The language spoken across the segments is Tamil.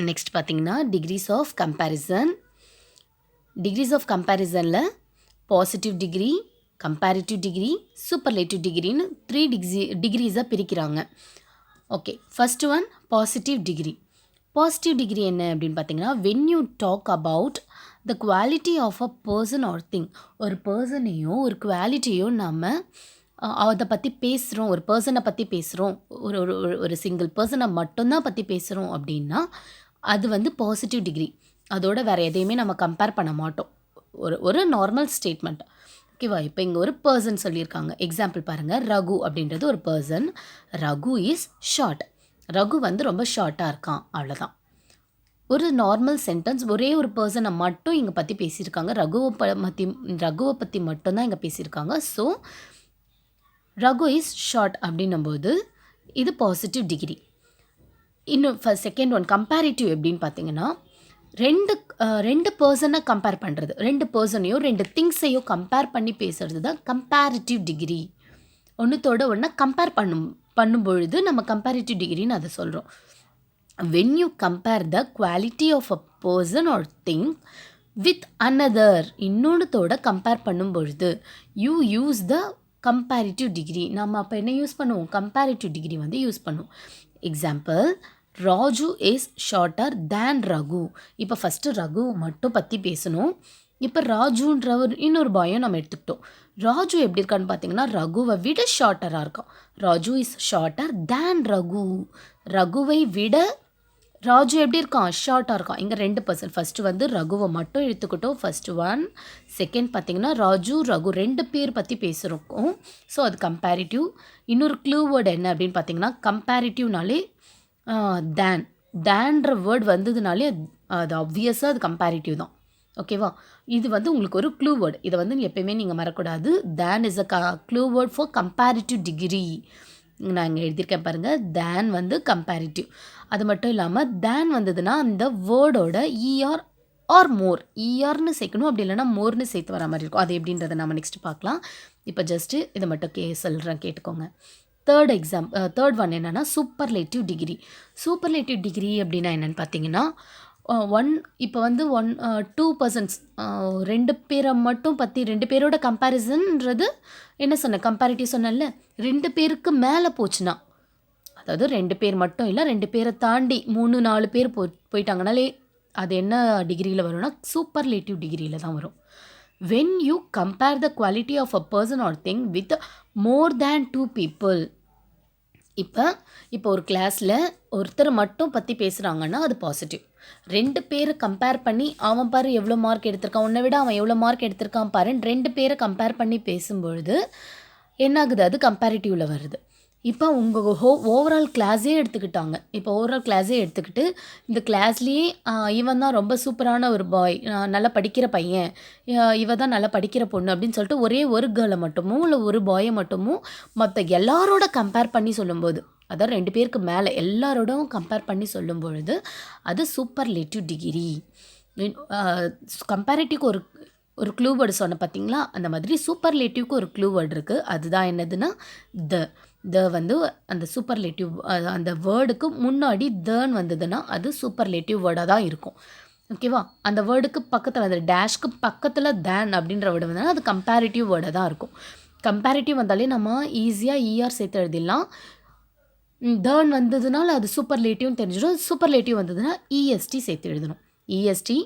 நெக்ஸ்ட் பார்த்தீங்கன்னா degrees of comparison. Degrees of கம்பேரிசனில் positive degree, comparative degree, superlative டிகிரின்னு 3 டிகிரிஸாக பிரிக்கிறாங்க. Okay, first one positive degree. Positive degree என்ன அப்படின்னு பார்த்தீங்கன்னா, when you talk about the quality of a person or thing. ஒரு பர்சனையும் ஒரு குவாலிட்டியும் நம்ம அதை பற்றி பேசுகிறோம், ஒரு பர்சனை பற்றி பேசுகிறோம், ஒரு ஒரு ஒரு சிங்கிள் பர்சனை மட்டும்தான் பற்றி பேசுகிறோம் அப்படின்னா அது வந்து பாசிட்டிவ் டிகிரி. அதோட வேறு எதையுமே நம்ம கம்பேர் பண்ண மாட்டோம். ஒரு நார்மல் ஸ்டேட்மெண்ட். ஓகேவா? இப்போ இங்கே ஒரு பர்சன் சொல்லியிருக்காங்க. எக்ஸாம்பிள் பாருங்கள், ரகு அப்படின்றது ஒரு person. Raghu is short. Raghu வந்து ரொம்ப ஷார்ட்டாக இருக்கான், அவ்வளோதான். ஒரு நார்மல் சென்டென்ஸ், ஒரே ஒரு பர்சனை மட்டும் இங்கே பற்றி பேசியிருக்காங்க. ரகுவை பற்றி மட்டும்தான் இங்கே பேசியிருக்காங்க. ஸோ ரகு இஸ் ஷார்ட் அப்படின்னும்போது இது பாசிட்டிவ் டிகிரி. இன்னும் செகண்ட் ஒன் கம்பேரிட்டிவ் எப்படின்னு பார்த்தீங்கன்னா, ரெண்டு பர்சனை கம்பேர் பண்ணுறது, ரெண்டு பர்சனையோ ரெண்டு திங்ஸையோ கம்பேர் பண்ணி பேசுகிறது தான் கம்பேரிட்டிவ் டிகிரி. ஒன்றுத்தோட ஒன்று கம்பேர் பண்ணும்பொழுது நம்ம கம்பேரிட்டிவ் டிகிரின்னு அதை சொல்கிறோம். When you compare the quality of a person or thing with another, இன்னொன்றுத்தோட கம்பேர் பண்ணும்பொழுது you use the comparative degree. நம்ம அப்போ என்ன யூஸ் பண்ணுவோம்? கம்பேரிட்டிவ் டிகிரி வந்து யூஸ் பண்ணுவோம். Example, Raju is shorter than Raghu. இப்போ ஃபஸ்ட்டு ரகு மட்டும் பற்றி பேசணும். இப்போ ராஜுன்ற இன்னொரு பாயும் நம்ம எடுத்துக்கிட்டோம். ராஜு எப்படி இருக்கான்னு பார்த்தீங்கன்னா, ரகுவை விட ஷார்ட்டராக இருக்கான். Raju is shorter than Raghu. ரகுவை விட ராஜு எப்படி இருக்கான்? ஷார்ட்டாக இருக்கான். இங்கே 2%. ஃபஸ்ட்டு வந்து ரகுவை மட்டும் எடுத்துக்கிட்டோம், ஃபஸ்ட்டு ஒன். செகண்ட் பார்த்தீங்கன்னா ரகு 2 பேர் பற்றி பேசுகிறோம். ஸோ அது கம்பேரிட்டிவ். இன்னொரு க்ளூ வேர்டு என்ன அப்படின்னு பார்த்தீங்கன்னா, கம்பேரிட்டிவ்னாலே தேன்ற வேர்டு வந்ததுனாலே அது ஆப்வியஸாக அது கம்பேரிட்டிவ் தான். ஓகேவா? இது வந்து உங்களுக்கு ஒரு க்ளூ வேர்டு. இதை வந்து எப்பயுமே நீங்கள் மறக்கூடாது. Than is a clue word for comparative degree. நான் இங்கே எழுதியிருக்கேன் பாருங்கள், தேன் வந்து கம்பேரிட்டிவ். அது மட்டும் இல்லாமல் தேன் வந்ததுன்னா அந்த வேர்டோட இஆர் ஆர் மோர், இஆர்னு சேர்க்கணும், அப்படி இல்லைனா மோர்னு சேர்த்து வர மாதிரி இருக்கும். அது எப்படின்றத நம்ம நெக்ஸ்ட் பார்க்கலாம். இப்போ ஜஸ்ட்டு இதை மட்டும் சொல்கிறேன், கேட்டுக்கோங்க. தேர்ட் ஒன் என்னென்னா சூப்பர்லேட்டிவ் டிகிரி. சூப்பர்லேட்டிவ் டிகிரி அப்படின்னா என்னென்னு பார்த்தீங்கன்னா, இப்போ வந்து 2 பர்சன்ஸ், 2 பேரை மட்டும் பற்றி, 2 பேரோட கம்பேரிசன்ன்றது என்ன சொன்னேன்? கம்பேரிட்டிவ் சொன்னேன்ல. 2 பேருக்கு மேலே போச்சுன்னா, அதாவது 2 பேர் மட்டும் இல்லை, 2 பேரை தாண்டி 3-4 பேர் போயிட்டாங்கனாலே அது என்ன டிகிரியில் வரும்னா சூப்பர்லேட்டிவ் டிகிரியில் தான் வரும். when you compare the quality of a person or thing with more than 2 people. இப்போ ஒரு கிளாஸில் ஒருத்தர் மட்டும் பற்றி பேசுகிறாங்கன்னா அது பாசிட்டிவ். 2 பேரை கம்பேர் பண்ணி, அவன் பாரு எவ்வளோ மார்க் எடுத்திருக்கான், உன்னை விட அவன் எவ்வளோ மார்க் எடுத்திருக்கான் பாரு, 2 பேரை கம்பேர் பண்ணி பேசும்பொழுது என்னாகுது? அது கம்பேரிட்டிவில் வருது. இப்போ உங்கள் ஓவரால் கிளாஸே எடுத்துக்கிட்டாங்க. இப்போ ஓவரால் கிளாஸே எடுத்துக்கிட்டு இந்த கிளாஸ்லேயே இவன் தான் ரொம்ப சூப்பரான ஒரு பாய், நல்லா படிக்கிற பையன், இவ தான் நல்லா படிக்கிற பொண்ணு அப்படின்னு சொல்லிட்டு ஒரே ஒரு கேர்ளை மட்டுமோ இல்லை ஒரு பாயை மட்டுமோ மற்ற எல்லாரோட கம்பேர் பண்ணி சொல்லும்போது, அதாவது 2 பேருக்கு மேலே எல்லாரோடும் கம்பேர் பண்ணி சொல்லும் பொழுது அது சூப்பர்லேட்டிவ் டிகிரி. கம்பேரிட்டிவ்க்கு ஒரு க்ளூ வேர்டு சொன்ன பார்த்தீங்களா? அந்த மாதிரி சூப்பர்லேட்டிவ்க்கு ஒரு க்ளூ வேர்டு இருக்குது. அதுதான் என்னதுன்னா த வந்து அந்த சூப்பர்லேட்டிவ், அந்த வேர்டுக்கு முன்னாடி தன்னு வந்ததுன்னா அது சூப்பர்லேட்டிவ் வேர்டாக தான் இருக்கும். ஓகேவா? அந்த வேர்டுக்கு பக்கத்தில், அந்த டேஷ்க்கு பக்கத்தில் தேன் அப்படின்ற வேர்டு வந்தால் அது கம்பேரிட்டிவ் வேர்டாக தான் இருக்கும். கம்பேரிட்டிவ் வந்தாலே நம்ம ஈஸியாக இஆர் சேர்த்து எழுதிடலாம். தேன் வந்ததுனால அது சூப்பர்லேட்டிவ்னு தெரிஞ்சிடும். சூப்பர்லேட்டிவ் வந்ததுன்னா இஎஸ்டி சேர்த்து எழுதணும். இஎஸ்டி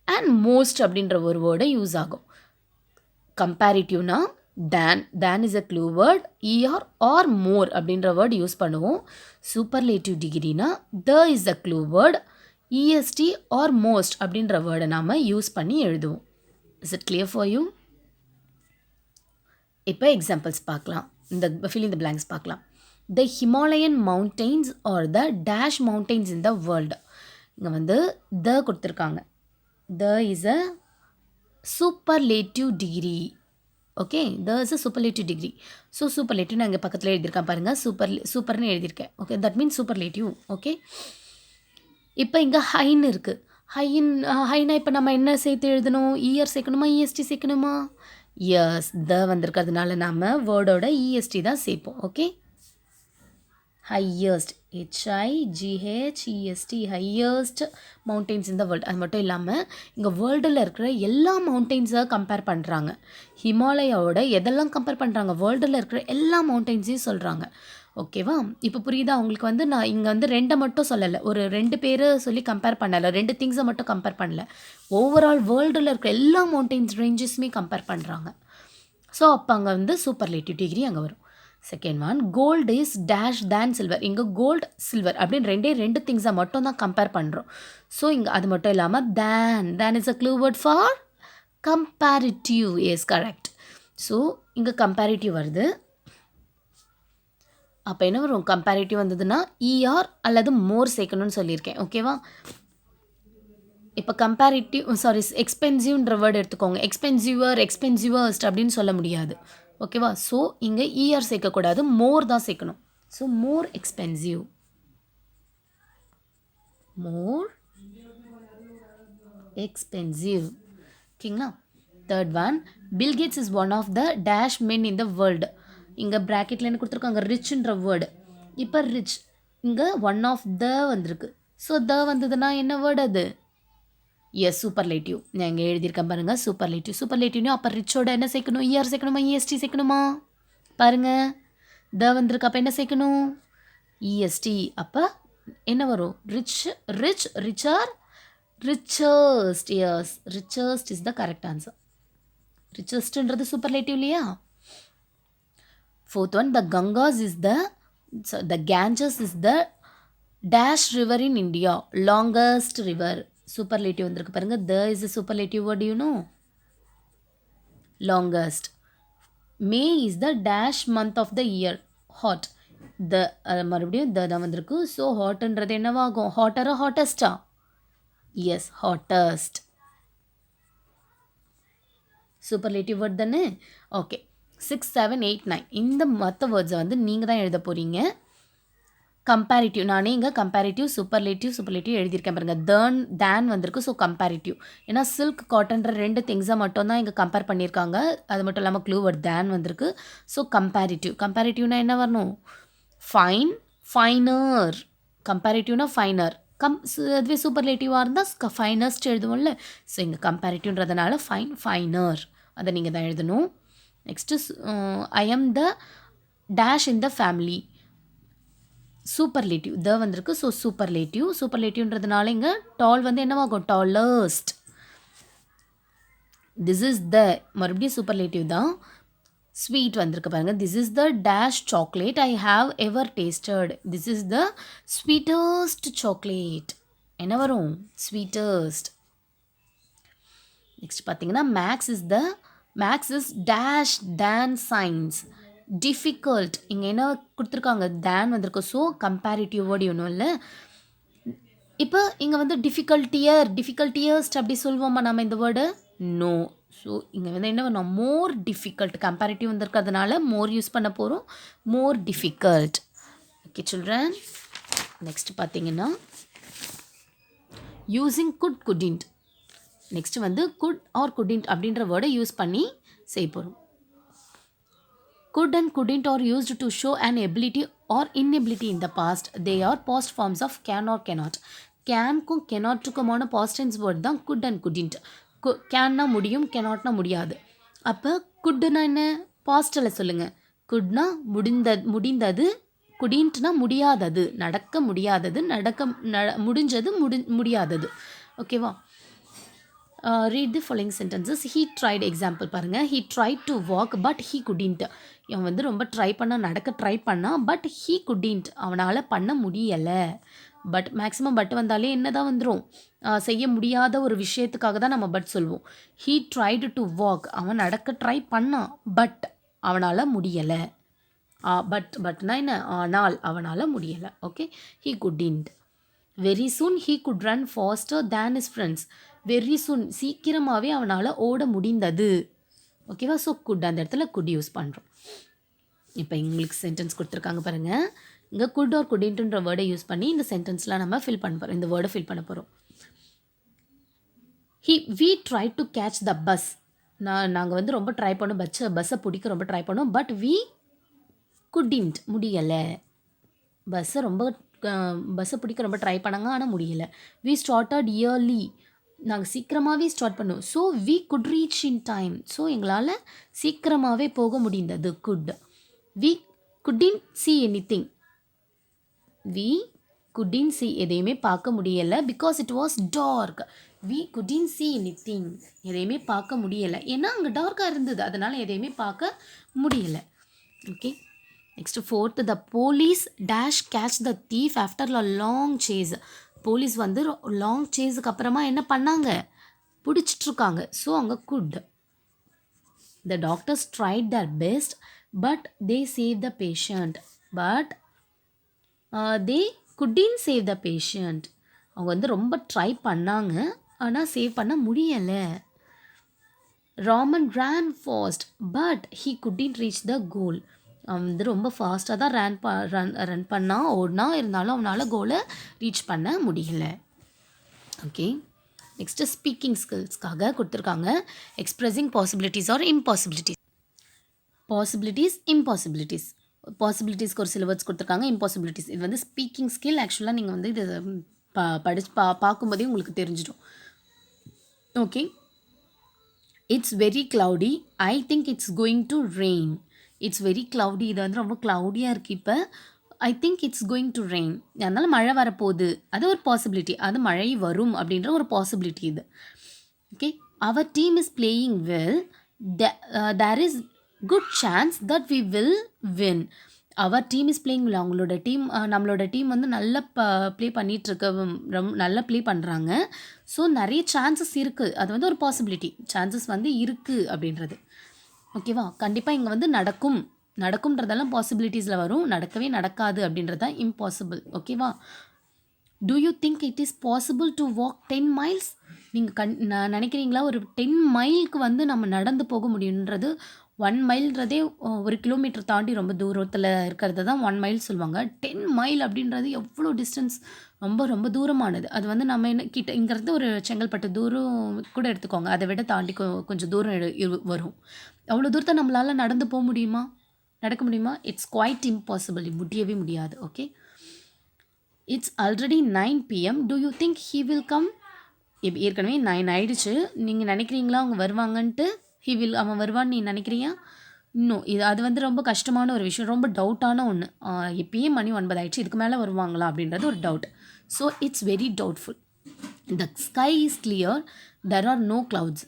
அண்ட் மோஸ்ட் அப்படின்ற ஒரு வேர்டை யூஸ் ஆகும். கம்பேரிட்டிவ்னா than is a clue word, ER or more அப்படின்ற வேர்டு யூஸ் பண்ணுவோம். சூப்பர்லேட்டிவ் டிகிரினா the is a clue word, EST or most அப்படின்ற வேர்டை நாம் யூஸ் பண்ணி எழுதுவோம். Is it clear for you? இப்போ எக்ஸாம்பிள்ஸ் பார்க்கலாம். இந்த fill in the blanks பார்க்கலாம். The Himalayan mountains or the dash mountains in the world. இங்கே வந்து த கொடுத்துருக்காங்க. த is a superlative degree. Okay, the is a superlative degree. So superlative நான் இங்கே பக்கத்தில் எழுதியிருக்கேன் பாருங்கள், சூப்பர்னு எழுதியிருக்கேன். Okay, that means superlative. Okay, இப்போ இங்கே ஹைன்னு இருக்குது. ஹைனா இப்போ நம்ம என்ன சேர்த்து எழுதணும்? இஆர் சேர்க்கணுமா, இஎஸ்டி சேர்க்கணுமா? எஸ், த வந்திருக்கிறதுனால நாம் வேர்டோட இஎஸ்டி தான் சேர்ப்போம். Okay, highest HIGHEST highest mountains in the world. அது மட்டும் இல்லாமல் இங்கே வேர்ல்டில் இருக்கிற எல்லா மவுண்டெயின்ஸை கம்பேர் பண்ணுறாங்க. ஹிமாலயாவோட எதெல்லாம் கம்பேர் பண்ணுறாங்க, வேர்ல்டில் இருக்கிற எல்லா மவுண்டெயின்ஸையும் சொல்கிறாங்க. ஓகேவா? இப்போ புரியுதா உங்களுக்கு? வந்து நான் இங்கே வந்து 2 மட்டும் சொல்லலை, ஒரு 2 பேர் சொல்லி கம்பேர் பண்ணலை, 2 திங்ஸை மட்டும் கம்பேர் பண்ணல, ஓவரால் வேர்ல்டில் இருக்கிற எல்லா மவுண்டெயின்ஸ் ரேஞ்சஸுமே கம்பேர் பண்ணுறாங்க. ஸோ அப்போ அங்கே வந்து சூப்பர்லேட்டிவ் டிகிரி அங்கே வரும். Second one, gold is dash than silver. இங்கே கோல்டு சில்வர் அப்படின்னு 2 திங்ஸை மட்டும் தான் கம்பேர் பண்ணுறோம். ஸோ இங்கே அது மட்டும் இல்லாமல் than is a clue word for comparative. Yes correct. So இங்கே கம்பேரிட்டிவ் வருது. அப்போ என்ன வரும்? கம்பேரிட்டிவ் வந்ததுன்னா ER அல்லது மோர் சேர்க்கணும்னு சொல்லியிருக்கேன். ஓகேவா? இப்போ கம்பேரிட்டிவ் எக்ஸ்பென்சிவ்ன்ற வேர்டு எடுத்துக்கோங்க. எக்ஸ்பென்சிவர் எக்ஸ்பென்சிவர்ஸ்ட் அப்படின்னு சொல்ல முடியாது. ஓகேவா? ஸோ இங்கே ER சேர்க்கக்கூடாது, மோர் தான் சேர்க்கணும். So more expensive, more expensive. ஓகேங்களா? Third one, Bill Gates is one of the dash men in the world. இங்கே ப்ராக்கெட்டில் என்ன கொடுத்துருக்காங்க? ரிச்ன்ற வேர்டு. இப்போ ரிச் இங்கே ஒன் ஆஃப் த வந்திருக்கு. ஸோ த வந்ததுன்னா என்ன வேர்டு அது? Yes superlative. நான் இங்கே எழுதியிருக்கேன் பாருங்கள், சூப்பர்லேட்டிவ். சூப்பர்லேட்டிவ்னு அப்போ ரிச்சோட என்ன சேர்க்கணும்? ER சேர்க்கணுமா, EST சேர்க்கணுமா? பாருங்கள், த வந்திருக்கு, அப்போ என்ன சேர்க்கணும்? EST. அப்போ என்ன வரும்? Rich richer richest. Yes, richest is the correct answer. ரிச்சஸ்ட்ன்றது சூப்பர்லேட்டிவ் இல்லையா? Fourth one, the Ganges is the dash river in India, longest river. Superlative வந்திருக்கு பாருங்க. The is a superlative word, you know. Longest. May is the dash month of the year, hot. The மறுபடியும் the தான் வந்திருக்கு. ஸோ ஹாட்ன்றது என்னவாகும்? ஹாட்டரா ஹாட்டஸ்டா? Yes, hottest. சூப்பர்லேட்டிவ் வேர்ட் தானே? ஓகே. 6, 7, 8, 9 இந்த மற்ற வேர்ட்ஸை வந்து நீங்கள் தான் எழுத போகிறீங்க. கம்பேரிட்டிவ், நானே இங்கே கம்பேரிட்டிவ் சூப்பர்லேட்டிவ் எழுதியிருக்கேன் பாருங்கள். தேன் வந்திருக்கு. So comparative. ஏன்னா சில்க் காட்டன்ற 2 திங்ஸை மட்டும் தான் இங்கே கம்பேர் பண்ணியிருக்காங்க. அது மட்டும் இல்லாமல் க்ளூ வேர்ட் தேன் வந்திருக்கு. ஸோ கம்பேரிட்டிவ்னா என்ன வரணும்? Fine, finer. கம்பேரிட்டிவ்னா ஃபைனர். அதுவே சூப்பர்லேட்டிவாக இருந்தால் ஃபைனஸ்ட் எழுதுவோம்ல. ஸோ இங்கே கம்பேரிட்டிவ்ன்றதுனால ஃபைனர் அதை நீங்கள் தான் எழுதணும். Next I am the dash in the family. Superlative the வந்திருக்கு. ஸோ சூப்பர்லேட்டிவ்ன்றதுனால இங்கே டால் வந்து என்னவாகும்? டாலஸ்ட். திஸ் இஸ் த மறுபடியும் சூப்பர்லேட்டிவ் தான். ஸ்வீட் வந்திருக்கு பாருங்கள். This is the dash chocolate I have ever tasted. This is the sweetest chocolate. என்ன வரும்? ஸ்வீட்டஸ்ட். நெக்ஸ்ட் பார்த்தீங்கன்னா maths is dash than science, difficult. இங்கே என்ன கொடுத்துருக்காங்க? தேன் வந்திருக்கு. ஸோ கம்பேரிட்டிவ் வேர்டு ஒன்றும் இல்லை. இப்போ இங்கே வந்து டிஃபிகல்ட்டியஸ்ட் அப்படி சொல்லுவோமா நம்ம இந்த வேர்டு? நோ. ஸோ இங்கே வந்து என்ன பண்ணோம்? More difficult. கம்பேரிட்டிவ் வந்திருக்கிறதுனால மோர் யூஸ் பண்ண போகிறோம். More difficult. Okay children. Next பார்த்தீங்கன்னா யூஸிங் குடிண்ட். நெக்ஸ்ட்டு வந்து குட் ஆர் குடிண்ட் அப்படின்ற வேர்டை யூஸ் பண்ணி செய்ய போகிறோம். Could and couldn't are used to show an ability or inability in the past. They are past forms of can or cannot. கேனுக்கும் கெனாட்டுக்குமான பாஸ்ட் டென்ஸ் வேர்ட் தான் குட் அண்ட் குடிண்ட். கேன்னா முடியும், கெனாட்னா முடியாது. அப்போ குட்னா என்ன? பாஸ்டில் சொல்லுங்கள். குட்னா முடிந்தது, குடிண்ட்னா முடியாதது, நடக்க முடியாதது, முடிஞ்சது, முடியாதது. ஓகேவா? Read the following sentences. He tried. Example பாருங்கள். He tried to walk but he couldn't. இவன் வந்து ரொம்ப நடக்க ட்ரை பண்ணான். பட் ஹீ குடிண்ட், அவனால் பண்ண முடியலை. பட் மேக்ஸிமம் பட் வந்தாலே என்ன தான் வந்துடும்? செய்ய முடியாத ஒரு விஷயத்துக்காக தான் நம்ம பட் சொல்லுவோம். ஹீ ட்ரைடு டு வாக், அவன் நடக்க ட்ரை பண்ணான். பட் அவனால் முடியலை. பட்னா என்ன? ஆனால் அவனால் முடியலை. Okay. He couldn't. Very soon he could run faster than his friends. Very soon, சீக்கிரமாகவே அவனால் ஓட முடிந்தது. ஓகேவா? ஸோ குட் அந்த இடத்துல குட் யூஸ் பண்ணுறோம். இப்போ உங்களுக்கு சென்டென்ஸ் கொடுத்துருக்காங்க பாருங்கள். இங்கே குட் ஆர் குடின்ட்டுன்ற வேர்டை யூஸ் பண்ணி இந்த சென்டென்ஸ்லாம் நம்ம ஃபில் பண்ண போகிறோம். இந்த வேர்டை ஃபில் பண்ண போகிறோம். We try to catch the bus. நாங்கள் வந்து ரொம்ப ட்ரை பண்ணோம், பஸ்ஸை பிடிக்க ரொம்ப ட்ரை பண்ணோம். பட் வி குடின்ட், முடியலை. பஸ்ஸை ரொம்ப பஸ்ஸை பிடிக்க ரொம்ப ட்ரை பண்ணாங்க, ஆனால் முடியல. வி ஸ்டார்டட் இயர்லி, நாங்கள் சீக்கிரமாகவே ஸ்டார்ட் பண்ணோம். So we could reach in time, so எங்களால் சீக்கிரமாகவே போக முடிந்தது. Good. We couldn't see anything, we couldn't see எதையுமே பார்க்க முடியலை, because it was dark. We couldn't see anything, எதையுமே பார்க்க முடியலை, ஏன்னா அங்கே டார்க்காக இருந்தது, அதனால் எதையுமே பார்க்க முடியலை. Okay, next fourth, the police dash catch the thief after a long chase. Police வந்து லாங் சேஸுக்கு அப்புறமா என்ன பண்ணாங்க, பிடிச்சிட்ருக்காங்க. ஸோ அங்கே could. The doctors tried their best but they save the patient, but they couldn't save the patient. அவங்க வந்து ரொம்ப ட்ரை பண்ணாங்க, ஆனால் சேவ் பண்ண முடியலை. Raman ran fast but he couldn't reach the goal. அவன் வந்து ரொம்ப ஃபாஸ்ட்டாக தான் ரன் பண்ணான், ஓடினா, இருந்தாலும் அவனால் கோலை ரீச் பண்ண முடியல. ஓகே, நெக்ஸ்ட்டு ஸ்பீக்கிங் ஸ்கில்ஸ்க்காக கொடுத்துருக்காங்க. Expressing possibilities or impossibilities. Possibilities, impossibilities. பாசிபிலிட்டிஸ்க்கு ஒரு சில வேர்ட்ஸ் கொடுத்துருக்காங்க. இம்பாசிபிலிட்டிஸ் இது வந்து ஸ்பீக்கிங் ஸ்கில். ஆக்சுவலாக நீங்கள் வந்து இது படிச்சு பார்க்கும்போதே உங்களுக்கு தெரிஞ்சிடும். Okay, it's very cloudy, I think it's going to rain. It's very cloudy, இது வந்து ரொம்ப க்ளவுடியாக இருக்குது இப்போ. I think it's going to rain, அதனால் மழை வரப்போகுது, அது ஒரு பாசிபிலிட்டி, அது மழை வரும் அப்படின்ற ஒரு பாசிபிலிட்டி இது. Okay, our team is playing well, there is good chance that we will win. Our team is playing well, அவங்களோட டீம், நம்மளோட டீம் வந்து நல்லா ப்ளே பண்ணிகிட்ருக்க, ரொம்ப நல்லா ப்ளே பண்ணுறாங்க. ஸோ நிறைய சான்சஸ் இருக்குது, அது வந்து ஒரு பாசிபிலிட்டி, சான்சஸ் வந்து இருக்குது அப்படின்றது. ஓகேவா, கண்டிப்பாக இங்கே வந்து நடக்கும்ன்றதெல்லாம் பாசிபிலிட்டிஸில் வரும், நடக்காது அப்படின்றது தான் இம்பாசிபிள். ஓகேவா, do you think it is possible to walk 10 miles? நீங்கள் நினைக்கிறீங்களா ஒரு 10 மைலுக்கு வந்து நம்ம நடந்து போக முடியுன்றது? 1 மைல்ன்றதே 1 கிலோமீட்டர் தாண்டி ரொம்ப தூரத்தில் இருக்கிறது தான் 1 மைல் சொல்லுவாங்க. 10 மைல் அப்படின்றது எவ்வளோ டிஸ்டன்ஸ், ரொம்ப ரொம்ப தூரமானது. அது வந்து நம்ம என்ன கிட்ட இங்கேருந்து ஒரு செங்கல்பட்டு தூரம் கூட எடுத்துக்கோங்க, அதை விட தாண்டி கொஞ்சம் தூரம் வரும். அவ்வளோ தூரத்தை நம்மளால் நடந்து போக முடியுமா, நடக்க முடியுமா? இட்ஸ் குவைட் இம்பாசிபிள், முடியவே முடியாது. Okay, it's already 9 PM, do you think he will come? ஏற்கனவே 9 ஆயிடுச்சு, நீங்கள் நினைக்கிறீங்களா அவங்க வருவாங்கன்ட்டு? அவன் வருவான்னு நீ நினைக்கிறியா? இன்னும் அது வந்து ரொம்ப கஷ்டமான ஒரு விஷயம், ரொம்ப டவுட்டான ஒன்று. எப்பயே மணி 9 ஆயிடுச்சு, இதுக்கு மேலே வருவாங்களா அப்படின்றது ஒரு doubt. So it's very doubtful. The sky is clear, there are no clouds.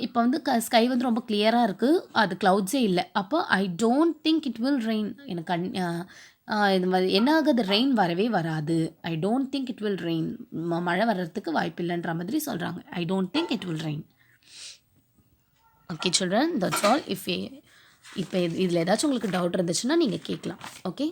இப்போ வந்து ஸ்கை வந்து ரொம்ப கிளியராக இருக்குது, அது க்ளவுட்ஸே இல்லை. அப்போ I don't think it will rain. எனக்கு இது மாதிரி என்ன ஆகுது, ரெயின் வரவே வராது. I don't think it will rain, மழை வர்றதுக்கு வாய்ப்பு இல்லைன்ற மாதிரி சொல்கிறாங்க. I don't think it will rain. Okay children, that's all. இப்போ இதில் ஏதாச்சும் உங்களுக்கு டவுட் இருந்துச்சுன்னா நீங்கள் கேட்கலாம். ஓகே.